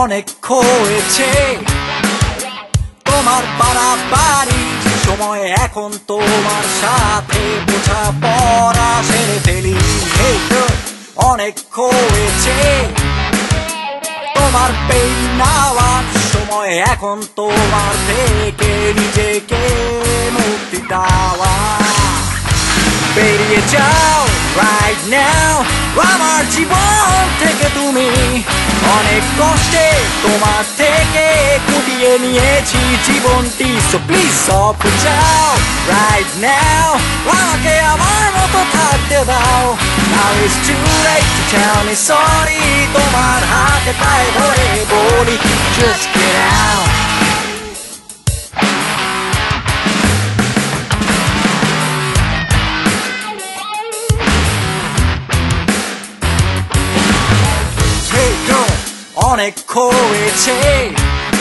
অনেক হয়েছে তোমার বাড়াবাড়ি সময় এখন তোমার সাথে বোঝাপড়া সেরে ফেলি Hey girl, অনেক হয়েছে তোমার পেই নেওয়ার সময় এখন তোমার থেকে নিজেকে মুক্তি দেওয়া বেরিয়ে যাও right now আমার জীবন থেকে তুমি অনেক কষ্টে তোমার থেকে কুটিয়ে নিয়েছি জীবনটি so please off যাও right now আমাকে আমার মতো থাকতে দাও now it's too late to tell me sorry তোমার হাতে পায়ে ধরে বলি just get out অনেক হয়েছে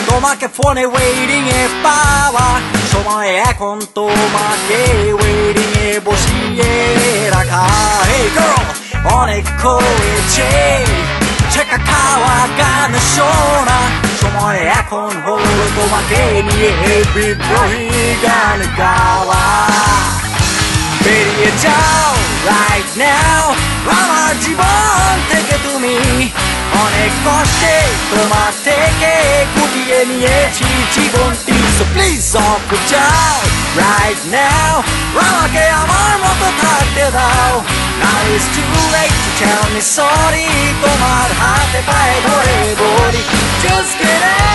তোমাকে ফোনে ওয়েটিং এ পাওয়া সময় এখন তোমাকে ওয়েটিং এ বসিয়ে রাখা Hey girl, অনেক হয়েছে ছেঁকা খাওয়া গান শোনা সময় এখন হলো তোমাকে নিয়ে বিদ্রোহী গান গাওয়া বেরিয়ে যাও right now আমার জীবন থেকে তুমি অনেক কষ্টে তোমার থেকে কুটিয়ে নিয়েছি জীবনটি so please off যাও right now আমাকে আমার মতো থাকতে দাও now it's too late to tell me sorry তোমার হাতে পায়ে ধরে বলি just get out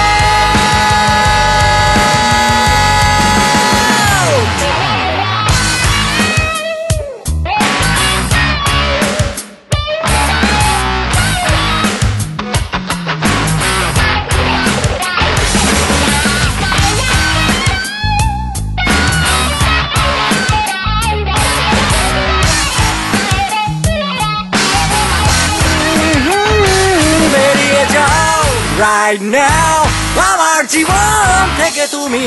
right now আমার জীবন থেকে তুমি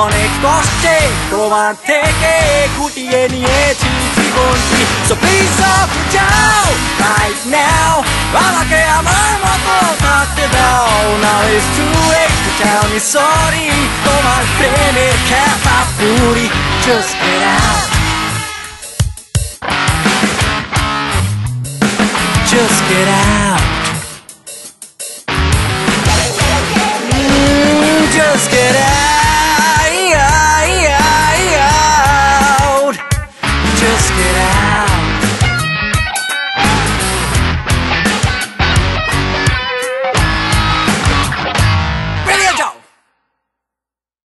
অনেক কষ্টে তোমার থেকে কুটিয়ে নিয়েছি জীবনটি so please off যাও right now আমাকে আমার মতো থাকতে দাও now it's too late to tell me sorry তোমার প্রেমের খেতা Puri just get out just get out